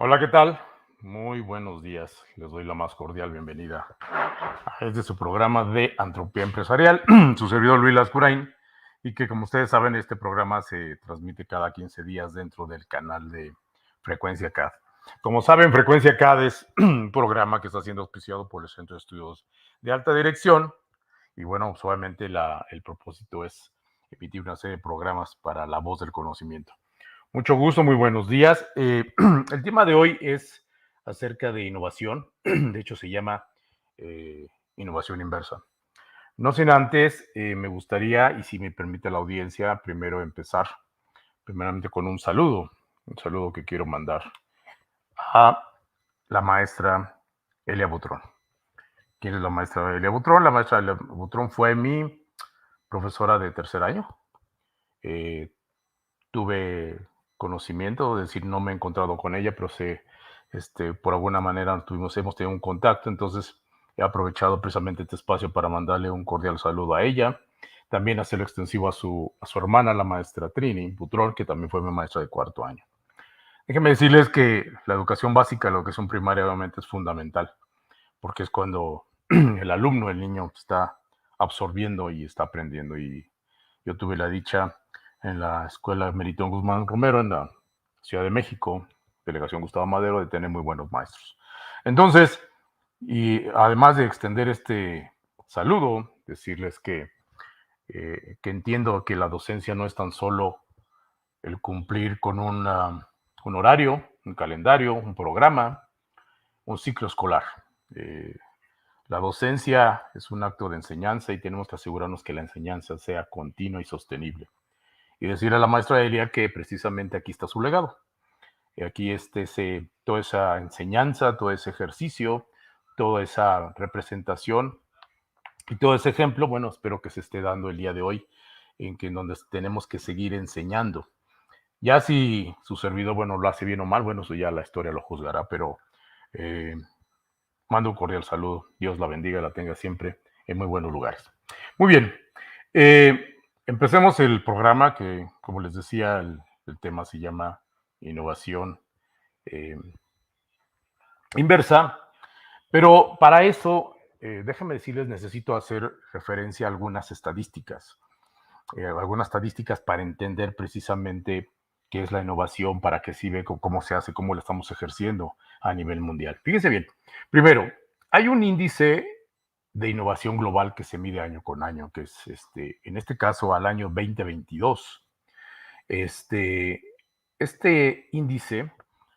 Hola, ¿qué tal? Muy buenos días. Les doy la más cordial bienvenida a este su programa de Antropía Empresarial, su servidor Luis Lascurain, y que como ustedes saben, este programa se transmite cada 15 días dentro del canal de Frecuencia CAD. Como saben, Frecuencia CAD es un programa que está siendo auspiciado por el Centro de Estudios de Alta Dirección, y bueno, usualmente el propósito es emitir una serie de programas para la voz del conocimiento. Mucho gusto, muy buenos días. El tema de hoy es acerca de innovación. De hecho, se llama innovación inversa. No sin antes, me gustaría, y si me permite la audiencia, primero empezar, primeramente con un saludo que quiero mandar a la maestra Elia Butrón. ¿Quién es la maestra Elia Butrón? La maestra Elia Butrón fue mi profesora de tercer año. Eh, Tuve conocimiento, es decir, no me he encontrado con ella, pero sé, por alguna manera hemos tenido un contacto, entonces he aprovechado precisamente este espacio para mandarle un cordial saludo a ella, también hacerlo extensivo a su hermana, la maestra Trini Butrón, que también fue mi maestra de cuarto año. Déjenme decirles que la educación básica, la educación primaria, obviamente es fundamental, porque es cuando el alumno, el niño, está absorbiendo y está aprendiendo. Y yo tuve la dicha en la escuela Meritón Guzmán Romero, en la Ciudad de México, delegación Gustavo Madero, de tener muy buenos maestros. Entonces, y además de extender este saludo, decirles que entiendo que la docencia no es tan solo el cumplir con un horario, un calendario, un programa, un ciclo escolar. Eh, la docencia es un acto de enseñanza y tenemos que asegurarnos que la enseñanza sea continua y sostenible. Y decir a la maestra Elia que precisamente aquí está su legado. Y aquí toda esa enseñanza, todo ese ejercicio, toda esa representación y todo ese ejemplo, bueno, espero que se esté dando el día de hoy, en donde tenemos que seguir enseñando. Ya si su servidor, bueno, lo hace bien o mal, bueno, eso ya la historia lo juzgará, pero eh, mando un cordial saludo. Dios la bendiga, la tenga siempre en muy buenos lugares. Muy bien. Empecemos el programa que, como les decía, el tema se llama innovación eh, inversa. Pero para eso, déjenme decirles, necesito hacer referencia a algunas estadísticas para entender precisamente qué es la innovación, para qué sirve, cómo se hace, cómo la estamos ejerciendo a nivel mundial. Fíjense bien, primero, hay un índice de innovación global que se mide año con año, que es en este caso al año 2022. Este, este índice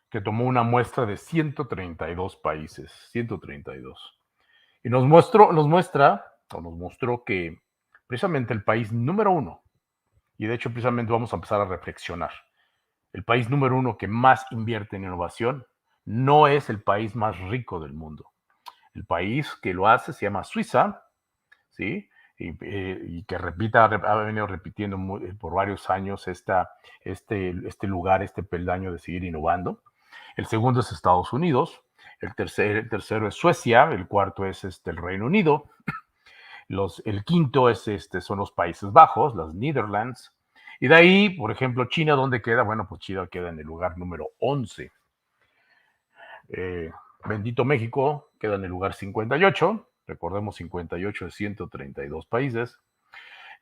que tomó una muestra de 132 países, 132, y nos mostró que precisamente el país número uno, y de hecho precisamente vamos a empezar a reflexionar, el país número uno que más invierte en innovación no es el país más rico del mundo. El país que lo hace se llama Suiza, ¿sí? Y que ha venido repitiendo por varios años este lugar, este peldaño de seguir innovando. El segundo es Estados Unidos, el tercero es Suecia, el cuarto es el Reino Unido, el quinto son los Países Bajos, las Netherlands, y de ahí, por ejemplo, China, ¿dónde queda? Bueno, pues China queda en el lugar número 11. Eh, Bendito México queda en el lugar 58. Recordemos, 58 de 132 países.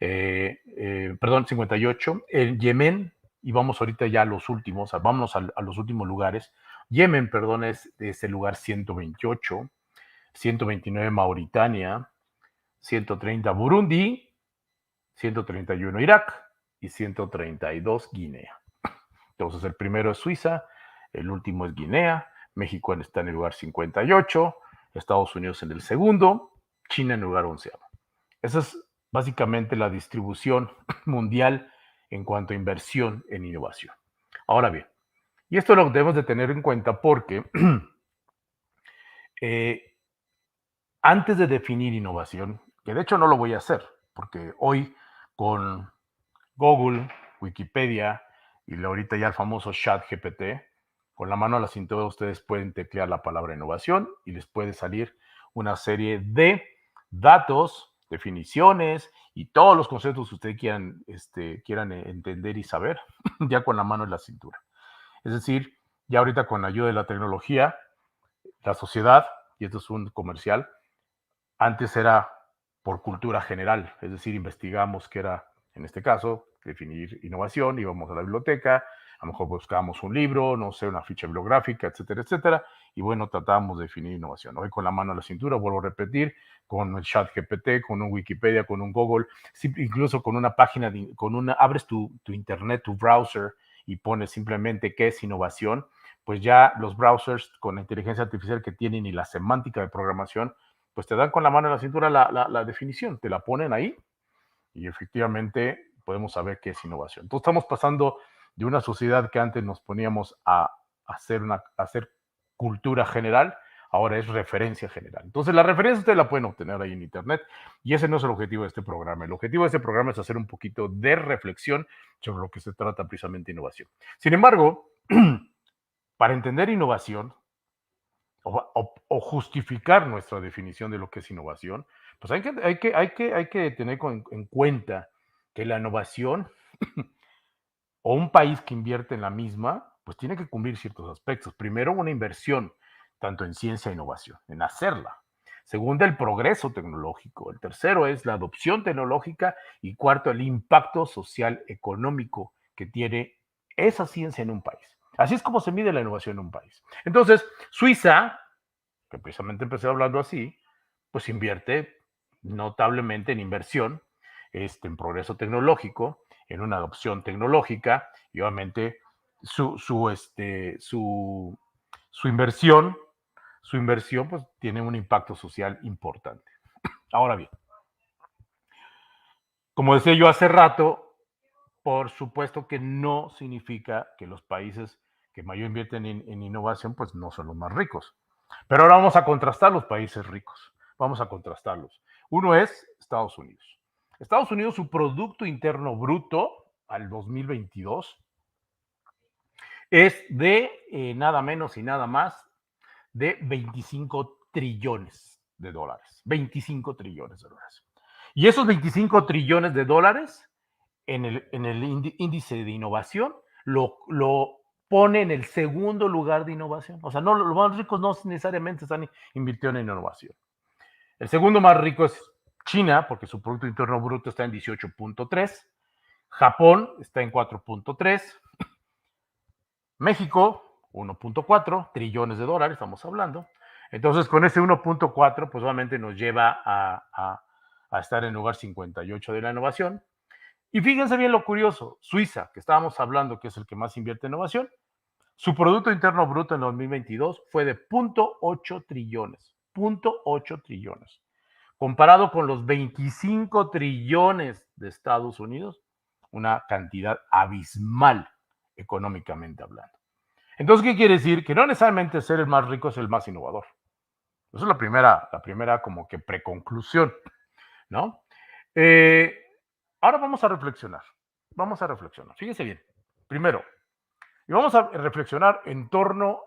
Perdón, 58. El Yemen, y vamos ahorita ya a los últimos, vámonos a los últimos lugares. Yemen, perdón, es el lugar 128. 129 Mauritania, 130 Burundi, 131 Irak y 132 Guinea. Entonces el primero es Suiza, el último es Guinea, México está en el lugar 58, Estados Unidos en el segundo, China en el lugar 11. Esa es básicamente la distribución mundial en cuanto a inversión en innovación. Ahora bien, y esto lo debemos de tener en cuenta porque eh, antes de definir innovación, que de hecho no lo voy a hacer, porque hoy con Google, Wikipedia y ahorita ya el famoso Chat GPT, con la mano a la cintura ustedes pueden teclear la palabra innovación y les puede salir una serie de datos, definiciones y todos los conceptos que ustedes quieran entender y saber ya con la mano en la cintura. Es decir, Ya ahorita con la ayuda de la tecnología, la sociedad, y esto es un comercial, antes era por cultura general, es decir, investigamos qué era, en este caso, definir innovación, íbamos a la biblioteca, a lo mejor buscábamos un libro, no sé, una ficha bibliográfica, etcétera, etcétera, y bueno, tratábamos de definir innovación. Hoy con la mano a la cintura, vuelvo a repetir, con el chat GPT, con un Wikipedia, con un Google, incluso con una página, abres tu internet, tu browser, y pones simplemente qué es innovación, pues ya los browsers con la inteligencia artificial que tienen y la semántica de programación, pues te dan con la mano en la cintura la definición, te la ponen ahí y efectivamente podemos saber qué es innovación. Entonces estamos pasando de una sociedad que antes nos poníamos a hacer cultura general, ahora es referencia general. Entonces la referencia ustedes la pueden obtener ahí en internet y ese no es el objetivo de este programa. El objetivo de este programa es hacer un poquito de reflexión sobre lo que se trata precisamente de innovación. Sin embargo, para entender innovación, o justificar nuestra definición de lo que es innovación, pues hay que tener en cuenta que la innovación o un país que invierte en la misma, pues tiene que cumplir ciertos aspectos. Primero, una inversión, tanto en ciencia e innovación, en hacerla. Segundo, el progreso tecnológico. El tercero es la adopción tecnológica. Y cuarto, el impacto social económico que tiene esa ciencia en un país. Así es como se mide la innovación en un país. Entonces, Suiza, que precisamente empecé hablando así, pues invierte notablemente en inversión, en progreso tecnológico, en una adopción tecnológica, y obviamente su inversión, pues tiene un impacto social importante. Ahora bien, como decía yo hace rato, por supuesto que no significa que los países que mayor invierten en innovación, pues no son los más ricos. Pero ahora vamos a contrastar los países ricos. Vamos a contrastarlos. Uno es Estados Unidos. Estados Unidos, su Producto Interno Bruto al 2022 es de nada menos y nada más de 25 trillones de dólares. 25 trillones de dólares. Y esos 25 trillones de dólares en el índice de innovación lo pone en el segundo lugar de innovación. O sea, no, los más ricos no necesariamente están invirtiendo en innovación. El segundo más rico es China, porque su Producto Interno Bruto está en 18.3. Japón está en 4.3. México, 1.4 trillones de dólares, estamos hablando. Entonces, con ese 1.4, pues obviamente nos lleva a estar en el lugar 58 de la innovación. Y fíjense bien lo curioso, Suiza, que estábamos hablando que es el que más invierte en innovación, su Producto Interno Bruto en 2022 fue de 0.8 trillones, 0.8 trillones. Comparado con los 25 trillones de Estados Unidos, una cantidad abismal económicamente hablando. Entonces, ¿qué quiere decir? Que no necesariamente ser el más rico es el más innovador. Esa es la primera como que preconclusión, ¿no? Ahora vamos a reflexionar. Vamos a reflexionar. Fíjense bien. Primero, y vamos a reflexionar en torno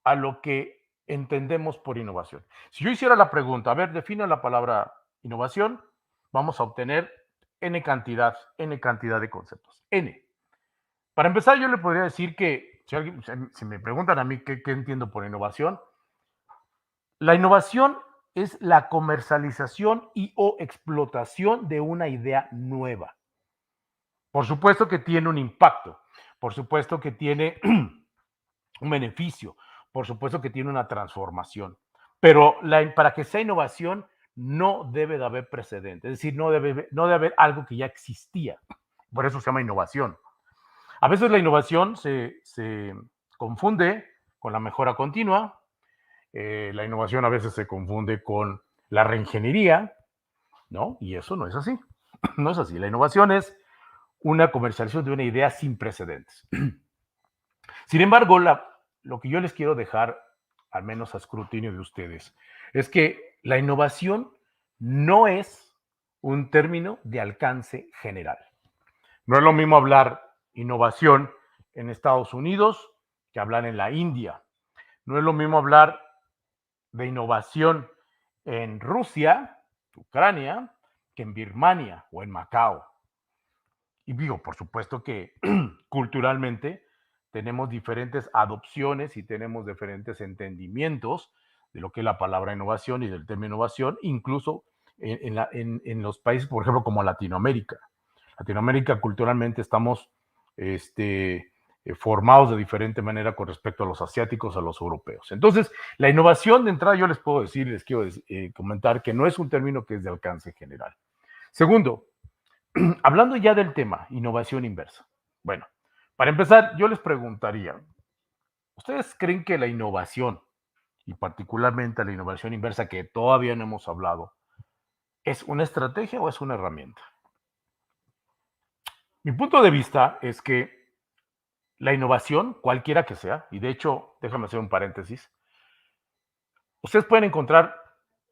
a lo que entendemos por innovación. Si yo hiciera la pregunta, a ver, define la palabra innovación, vamos a obtener N cantidad de conceptos. N. Para empezar, yo le podría decir que, si me preguntan a mí qué entiendo por innovación, la innovación es la comercialización y o explotación de una idea nueva. Por supuesto que tiene un impacto, por supuesto que tiene un beneficio, por supuesto que tiene una transformación, pero para que sea innovación no debe de haber precedente, es decir, no debe haber algo que ya existía, por eso se llama innovación. A veces la innovación se confunde con la mejora continua, la innovación a veces se confunde con la reingeniería, ¿no? Y eso no es así, no es así. La innovación es una comercialización de una idea sin precedentes. Sin embargo, lo que yo les quiero dejar, al menos a escrutinio de ustedes, es que la innovación no es un término de alcance general. No es lo mismo hablar innovación en Estados Unidos que hablar en la India. No es lo mismo hablar de innovación en Rusia, Ucrania, que en Birmania o en Macao. Y digo, por supuesto que culturalmente tenemos diferentes adopciones y tenemos diferentes entendimientos de lo que es la palabra innovación y del tema innovación, incluso en los países, por ejemplo, como Latinoamérica. Latinoamérica culturalmente estamos formados de diferente manera con respecto a los asiáticos, a los europeos. Entonces, la innovación de entrada, yo les puedo decir, les quiero comentar que no es un término que es de alcance general. Segundo, hablando ya del tema, innovación inversa. Bueno, para empezar, yo les preguntaría, ¿ustedes creen que la innovación, y particularmente la innovación inversa que todavía no hemos hablado, es una estrategia o es una herramienta? Mi punto de vista es que la innovación, cualquiera que sea, y de hecho, déjame hacer un paréntesis, ustedes pueden encontrar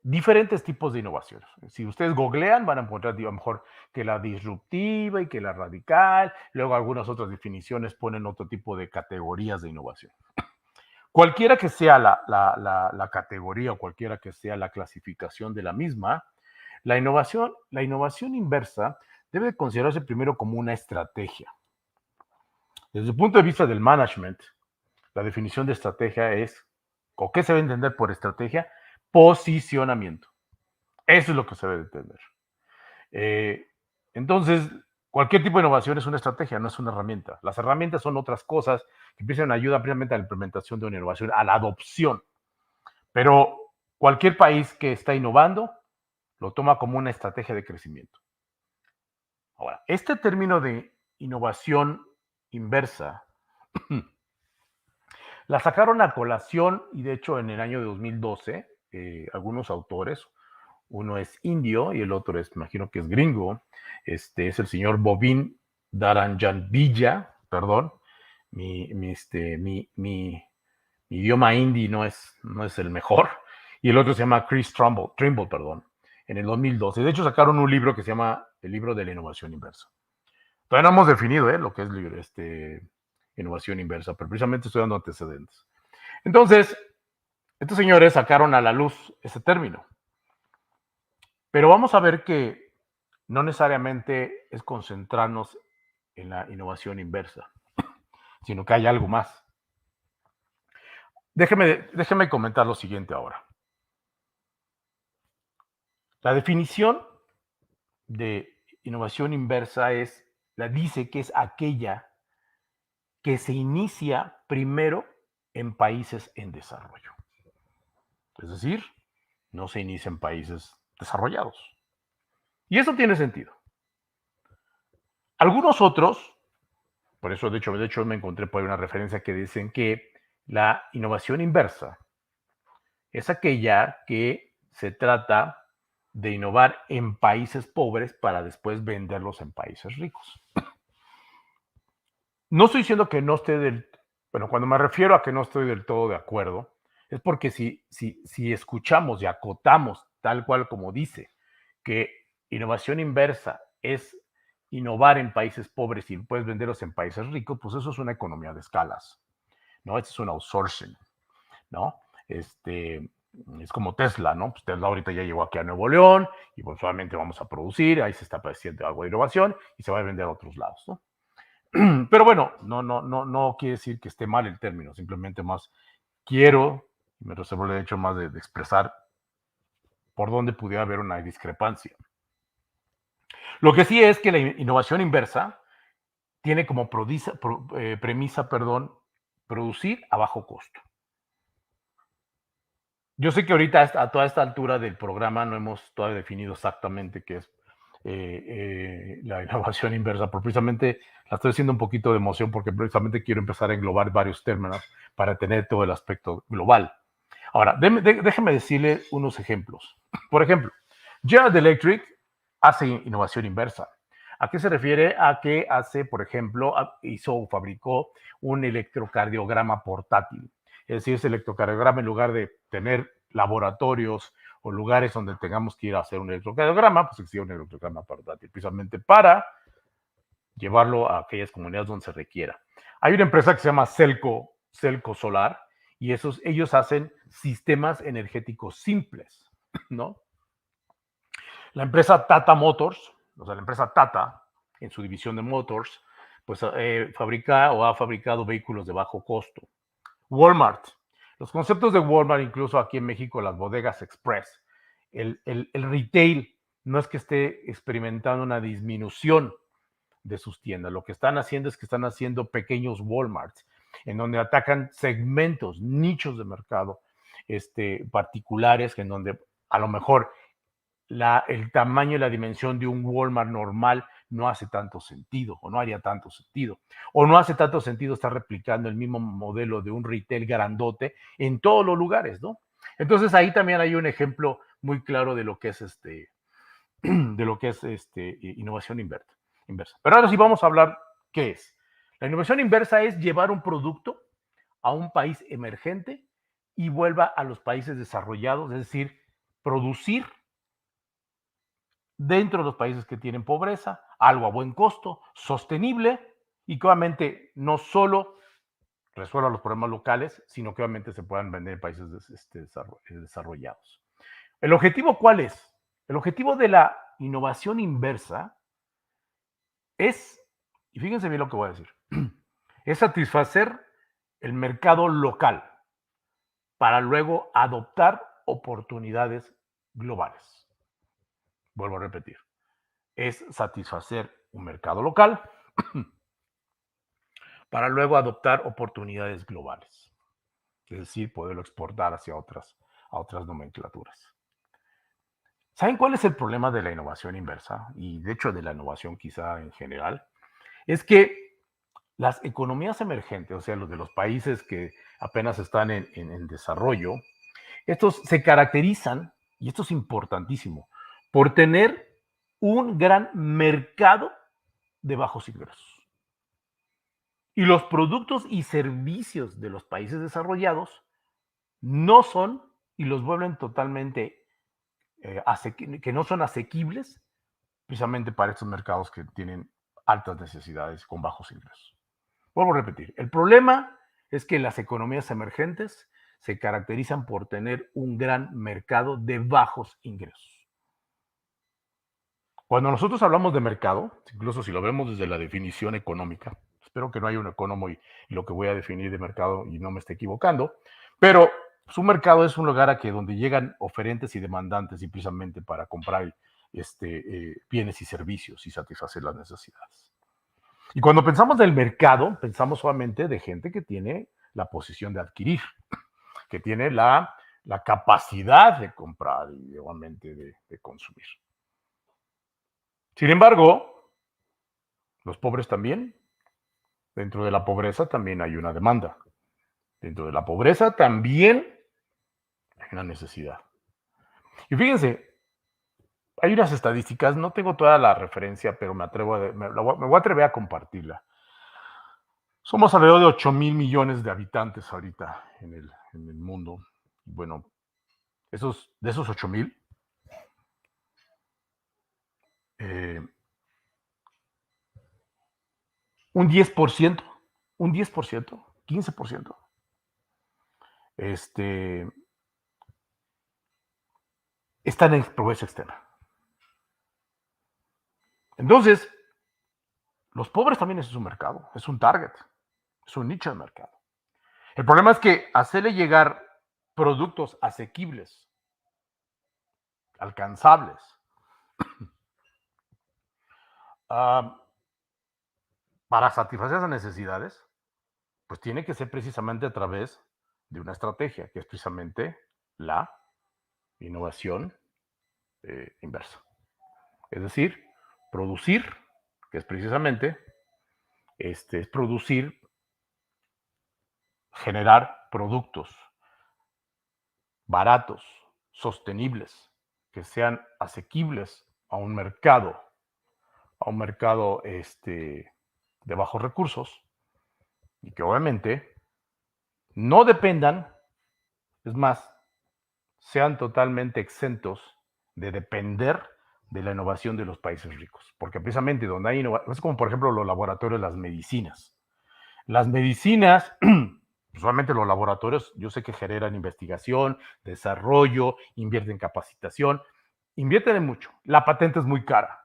diferentes tipos de innovaciones. Si ustedes googlean, van a encontrar, a lo mejor, que la disruptiva y que la radical, luego algunas otras definiciones ponen otro tipo de categorías de innovación. Cualquiera que sea la categoría o cualquiera que sea la clasificación de la misma, la innovación inversa debe considerarse primero como una estrategia. Desde el punto de vista del management, la definición de estrategia es, ¿o qué se debe entender por estrategia? Posicionamiento. Eso es lo que se debe entender. Entonces, cualquier tipo de innovación es una estrategia, no es una herramienta. Las herramientas son otras cosas que empiezan a ayudar precisamente a la implementación de una innovación, a la adopción. Pero cualquier país que está innovando lo toma como una estrategia de crecimiento. Ahora, este término de innovación inversa la sacaron a colación y de hecho en el año de 2012 algunos autores, uno es indio y el otro es, imagino que es gringo, es el señor Bobin Dharanjanvilla, perdón, mi idioma hindi no es el mejor, y el otro se llama Chris Trimble, perdón, en el 2012. De hecho sacaron un libro que se llama El libro de la innovación inversa. Todavía no hemos definido lo que es innovación inversa, pero precisamente estoy dando antecedentes. Entonces, estos señores sacaron a la luz ese término. Pero vamos a ver que no necesariamente es concentrarnos en la innovación inversa, sino que hay algo más. Déjeme comentar lo siguiente ahora. La definición de innovación inversa dice que es aquella que se inicia primero en países en desarrollo. Es decir, no se inicia en países desarrollados. Y eso tiene sentido. Algunos otros, por eso de hecho me encontré por ahí una referencia que dicen que la innovación inversa es aquella que se trata de innovar en países pobres para después venderlos en países ricos. No estoy diciendo que no esté bueno, cuando me refiero a que no estoy del todo de acuerdo, es porque si escuchamos y acotamos tal cual como dice que innovación inversa es innovar en países pobres y puedes venderlos en países ricos, pues eso es una economía de escalas, ¿no? Eso es un outsourcing, ¿no? Es como Tesla, ¿no? Pues Tesla ahorita ya llegó aquí a Nuevo León y pues solamente vamos a producir, ahí se está haciendo algo de innovación y se va a vender a otros lados, ¿no? Pero bueno, no quiere decir que esté mal el término, simplemente más quiero, me reservo el derecho más de expresar por dónde pudiera haber una discrepancia. Lo que sí es que la innovación inversa tiene como premisa, producir a bajo costo. Yo sé que ahorita a toda esta altura del programa no hemos todavía definido exactamente qué es la innovación inversa, pero precisamente la estoy haciendo un poquito de emoción porque precisamente quiero empezar a englobar varios términos para tener todo el aspecto global. Ahora, déjeme decirle unos ejemplos. Por ejemplo, General Electric hace innovación inversa. ¿A qué se refiere? A que hace, por ejemplo, hizo o fabricó un electrocardiograma portátil. Es decir, ese electrocardiograma, en lugar de tener laboratorios o lugares donde tengamos que ir a hacer un electrocardiograma, pues existe un electrocardiograma portátil, precisamente para llevarlo a aquellas comunidades donde se requiera. Hay una empresa que se llama Celco Solar, y ellos hacen sistemas energéticos simples, ¿no? La empresa Tata Motors, o sea, la empresa Tata, en su división de Motors, pues fabrica o ha fabricado vehículos de bajo costo. Walmart. Los conceptos de Walmart, incluso aquí en México, las bodegas express, el retail, no es que esté experimentando una disminución de sus tiendas. Lo que están haciendo es que están haciendo pequeños Walmarts, en donde atacan segmentos, nichos de mercado particulares, en donde a lo mejor el tamaño y la dimensión de un Walmart normal no hace tanto sentido, o no haría tanto sentido, o no hace tanto sentido estar replicando el mismo modelo de un retail grandote en todos los lugares, ¿no? Entonces ahí también hay un ejemplo muy claro de lo que es innovación inversa. Pero ahora sí vamos a hablar qué es. La innovación inversa es llevar un producto a un país emergente y vuelva a los países desarrollados, es decir, producir dentro de los países que tienen pobreza, algo a buen costo, sostenible y que obviamente no solo resuelva los problemas locales, sino que obviamente se puedan vender en países desarrollados. ¿El objetivo cuál es? El objetivo de la innovación inversa es, y fíjense bien lo que voy a decir, es satisfacer el mercado local para luego adoptar oportunidades globales. Vuelvo a repetir, es satisfacer un mercado local para luego adoptar oportunidades globales, es decir, poderlo exportar hacia a otras nomenclaturas. ¿Saben cuál es el problema de la innovación inversa? Y de hecho de la innovación quizá en general, es que las economías emergentes, o sea, los de los países que apenas están en desarrollo, estos se caracterizan, y esto es importantísimo, por tener un gran mercado de bajos ingresos. Y los productos y servicios de los países desarrollados no son y los vuelven totalmente que no son asequibles precisamente para estos mercados que tienen altas necesidades con bajos ingresos. Vuelvo a repetir, el problema es que las economías emergentes se caracterizan por tener un gran mercado de bajos ingresos. Cuando nosotros hablamos de mercado, incluso si lo vemos desde la definición económica, espero que no haya un economo y lo que voy a definir de mercado y no me esté equivocando, pero su mercado es un lugar a que donde llegan oferentes y demandantes y precisamente para comprar bienes y servicios y satisfacer las necesidades. Y cuando pensamos del mercado, pensamos solamente de gente que tiene la posición de adquirir, que tiene la capacidad de comprar y igualmente de consumir. Sin embargo, los pobres también. Dentro de la pobreza también hay una demanda. Dentro de la pobreza también hay una necesidad. Y fíjense, hay unas estadísticas, no tengo toda la referencia, pero me voy a atrever a compartirla. Somos alrededor de 8,000 millones de habitantes ahorita en el mundo. Y bueno, de esos 8,000, un 10%, 15%, están en pobreza extrema. Entonces, los pobres también es un mercado, es un target, es un nicho de mercado. El problema es que hacerle llegar productos asequibles, alcanzables, para satisfacer esas necesidades, pues tiene que ser precisamente a través de una estrategia, que es precisamente la innovación inversa. Es decir, producir, que es precisamente, es producir, generar productos baratos, sostenibles, que sean asequibles a un mercado de bajos recursos y que obviamente no dependan, es más, sean totalmente exentos de depender de la innovación de los países ricos. Porque precisamente donde hay innovación, es como por ejemplo los laboratorios, las medicinas. Las medicinas, usualmente los laboratorios, yo sé que generan investigación, desarrollo, invierten en capacitación, invierten en mucho. La patente es muy cara.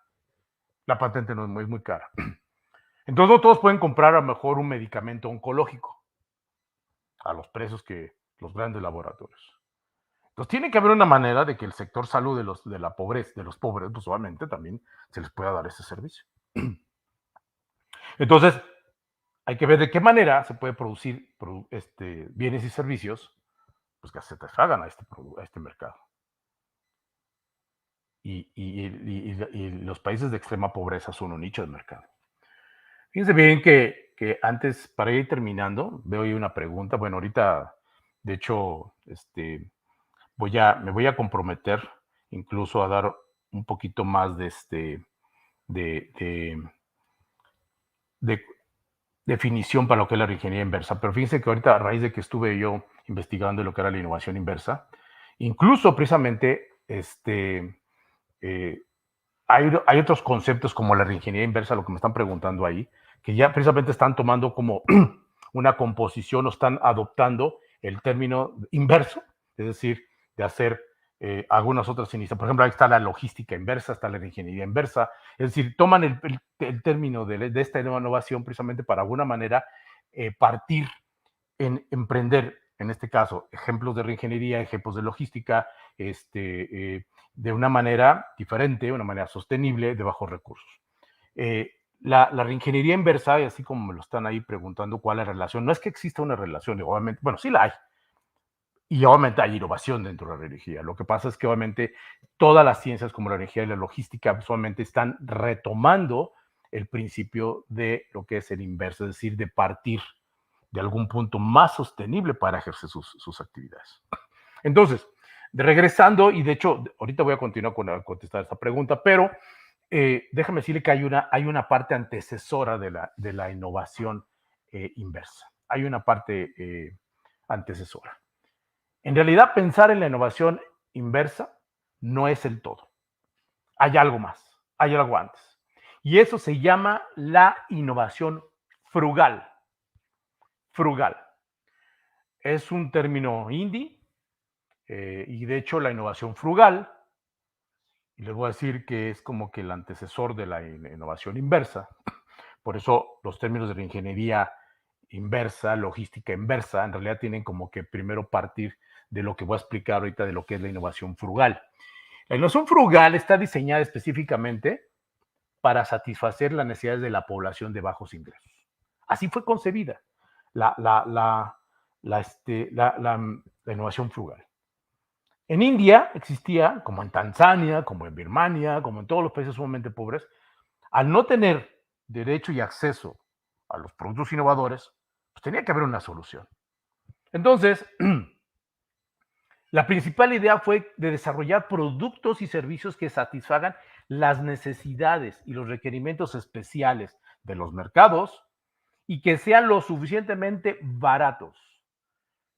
La patente no es muy cara. Entonces no todos pueden comprar a lo mejor un medicamento oncológico a los precios que los grandes laboratorios. Entonces tiene que haber una manera de que el sector salud de la pobreza, de los pobres, pues obviamente también se les pueda dar ese servicio. Entonces, hay que ver de qué manera se puede producir bienes y servicios pues, que se satisfagan a este mercado. Y los países de extrema pobreza son un nicho de mercado. Fíjense bien que antes, para ir terminando, veo ahí una pregunta. Bueno, ahorita, de hecho, me voy a comprometer incluso a dar un poquito más de, de- de definición para lo que es la ingeniería inversa. Pero fíjense que ahorita, a raíz de que estuve yo investigando lo que era la innovación inversa, incluso precisamente eh, hay otros conceptos como la reingeniería inversa, lo que me están preguntando ahí, que ya precisamente están tomando como una composición o están adoptando el término inverso, es decir, de hacer algunas otras iniciativas. Por ejemplo, ahí está la logística inversa, está la ingeniería inversa, es decir, toman el término de esta innovación precisamente para alguna manera partir en emprender, en este caso, ejemplos de reingeniería, ejemplos de logística, de una manera diferente, una manera sostenible, de bajos recursos. La reingeniería inversa, y así como me lo están ahí preguntando cuál es la relación, no es que exista una relación, obviamente, bueno, sí la hay, y obviamente hay innovación dentro de la energía. Lo que pasa es que obviamente todas las ciencias como la energía y la logística solamente están retomando el principio de lo que es el inverso, es decir, de partir de algún punto más sostenible para ejercer sus actividades. Entonces, regresando, y de hecho, ahorita voy a continuar con contestar esta pregunta, pero déjame decirle que hay una parte antecesora de la innovación inversa. Hay una parte antecesora. En realidad, pensar en la innovación inversa no es el todo. Hay algo más, hay algo antes. Y eso se llama la innovación frugal. Frugal. Es un término indie y de hecho la innovación frugal, y les voy a decir que es como que el antecesor de la innovación inversa. Por eso los términos de la ingeniería inversa, logística inversa, en realidad tienen como que primero partir de lo que voy a explicar ahorita de lo que es la innovación frugal. La innovación frugal está diseñada específicamente para satisfacer las necesidades de la población de bajos ingresos. Así fue concebida la, la, la, la innovación frugal. En India existía, como en Tanzania, como en Birmania, como en todos los países sumamente pobres, al no tener derecho y acceso a los productos innovadores, pues tenía que haber una solución. Entonces, la principal idea fue de desarrollar productos y servicios que satisfagan las necesidades y los requerimientos especiales de los mercados y que sean lo suficientemente baratos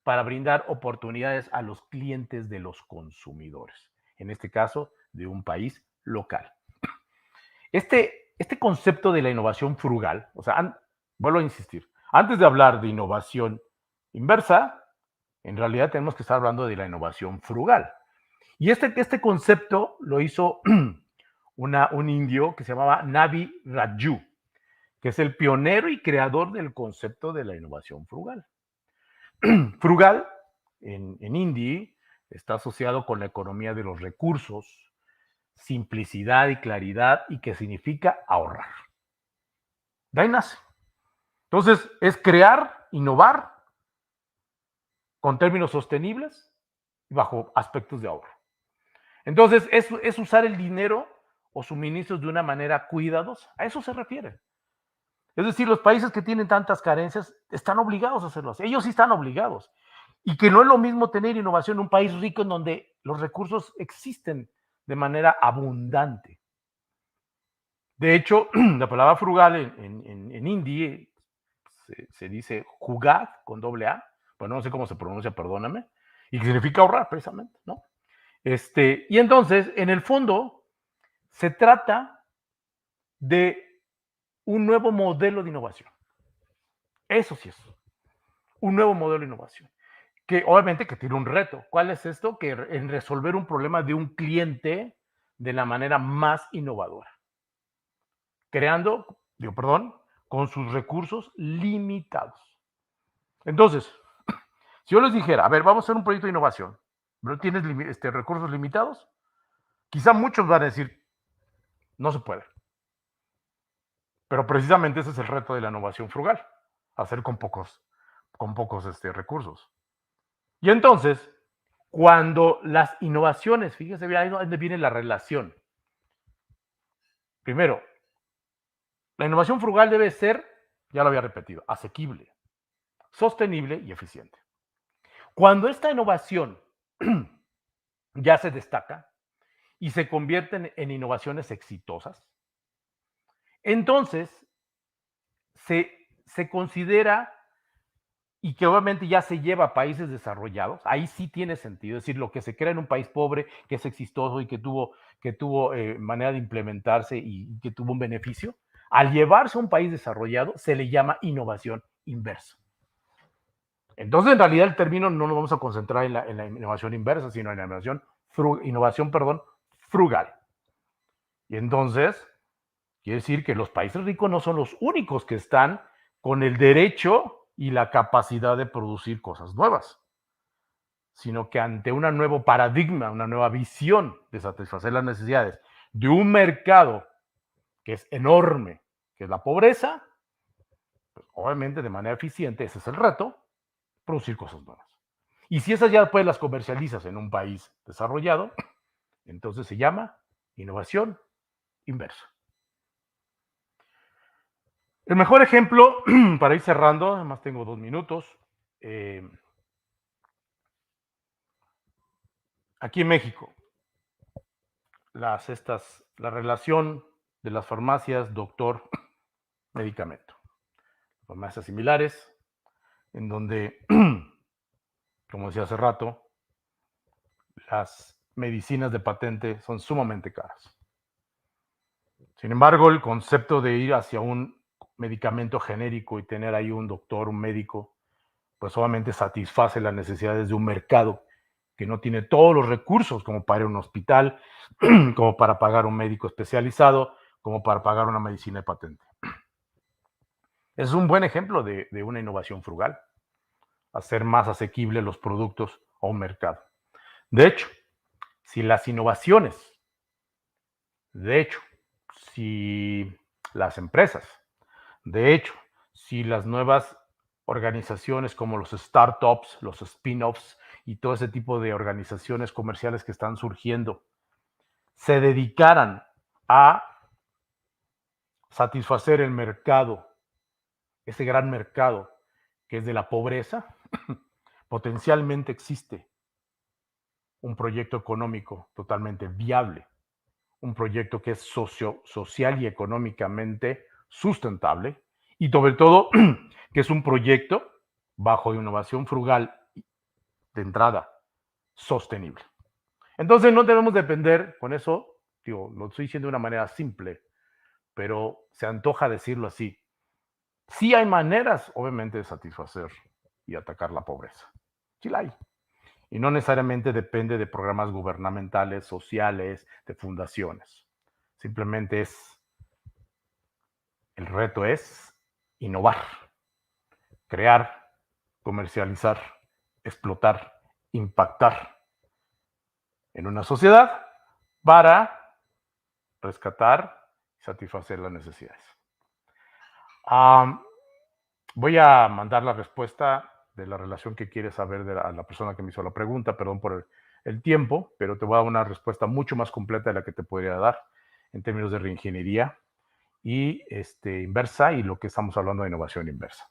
para brindar oportunidades a los clientes de los consumidores, en este caso de un país local. Este concepto de la innovación frugal, o sea, vuelvo a insistir, antes de hablar de innovación inversa, en realidad tenemos que estar hablando de la innovación frugal. Y este concepto lo hizo un indio que se llamaba Navi Raju, que es el pionero y creador del concepto de la innovación frugal. Frugal, en hindi, está asociado con la economía de los recursos, simplicidad y claridad, y que significa ahorrar. De ahí nace. Entonces, es crear, innovar con términos sostenibles y bajo aspectos de ahorro. Entonces, es usar el dinero o suministros de una manera cuidadosa. A eso se refiere. Es decir, los países que tienen tantas carencias están obligados a hacerlo así. Ellos sí están obligados. Y que no es lo mismo tener innovación en un país rico en donde los recursos existen de manera abundante. De hecho, la palabra frugal en hindi se dice jugad con doble A, bueno, no sé cómo se pronuncia, perdóname, y que significa ahorrar precisamente, ¿no? Y entonces, en el fondo, se trata de un nuevo modelo de innovación. Eso sí es un nuevo modelo de innovación. Que obviamente que tiene un reto. ¿Cuál es esto? Que en resolver un problema de un cliente de la manera más innovadora. Creando, digo, perdón, con sus recursos limitados. Entonces, si yo les dijera, a ver, vamos a hacer un proyecto de innovación, pero tienes recursos limitados, quizá muchos van a decir, no se puede. Pero precisamente ese es el reto de la innovación frugal, hacer con pocos recursos. Y entonces, cuando las innovaciones, fíjense bien, ahí donde viene la relación. Primero, la innovación frugal debe ser, ya lo había repetido, asequible, sostenible y eficiente. Cuando esta innovación ya se destaca y se convierten en innovaciones exitosas, entonces se considera, y que obviamente ya se lleva a países desarrollados, ahí sí tiene sentido, es decir, lo que se crea en un país pobre, que es exitoso y que tuvo manera de implementarse y que tuvo un beneficio, al llevarse a un país desarrollado se le llama innovación inversa. Entonces, en realidad, el término no nos vamos a concentrar en la innovación inversa, sino en la innovación frugal. Y entonces, quiere decir que los países ricos no son los únicos que están con el derecho y la capacidad de producir cosas nuevas, sino que ante un nuevo paradigma, una nueva visión de satisfacer las necesidades de un mercado que es enorme, que es la pobreza, pues obviamente de manera eficiente, ese es el reto, producir cosas nuevas. Y si esas ya después las comercializas en un país desarrollado, entonces se llama innovación inversa. El mejor ejemplo, para ir cerrando, además tengo 2 minutos, aquí en México, la relación de las farmacias doctor-medicamento. Farmacias similares, en donde, como decía hace rato, las medicinas de patente son sumamente caras. Sin embargo, el concepto de ir hacia un medicamento genérico y tener ahí un doctor, un médico, pues obviamente satisface las necesidades de un mercado que no tiene todos los recursos como para ir a un hospital, como para pagar un médico especializado, como para pagar una medicina de patente. Es un buen ejemplo de una innovación frugal, hacer más asequibles los productos a un mercado. De hecho, si las empresas, de hecho, si las nuevas organizaciones como los startups, los spin-offs y todo ese tipo de organizaciones comerciales que están surgiendo se dedicaran a satisfacer el mercado, ese gran mercado que es de la pobreza, potencialmente existe un proyecto económico totalmente viable, un proyecto que es social y económicamente sustentable y sobre todo que es un proyecto bajo innovación frugal de entrada sostenible. Entonces no debemos depender, con eso, lo estoy diciendo de una manera simple, pero se antoja decirlo así. Sí hay maneras, obviamente, de satisfacer y atacar la pobreza. Sí la hay. Y no necesariamente depende de programas gubernamentales, sociales, de fundaciones. Simplemente el reto es innovar, crear, comercializar, explotar, impactar en una sociedad para rescatar y satisfacer las necesidades. Voy a mandar la respuesta de la relación que quieres saber a la persona que me hizo la pregunta, perdón por el tiempo, pero te voy a dar una respuesta mucho más completa de la que te podría dar en términos de reingeniería y inversa y lo que estamos hablando de innovación inversa.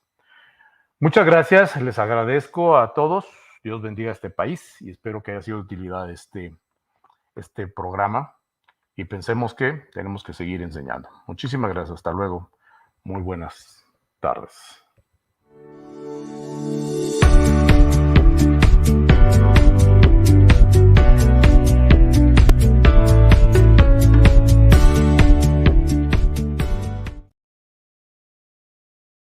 Muchas gracias, les agradezco a todos, Dios bendiga a este país y espero que haya sido de utilidad este programa y pensemos que tenemos que seguir enseñando. Muchísimas gracias, hasta luego, muy buenas tardes.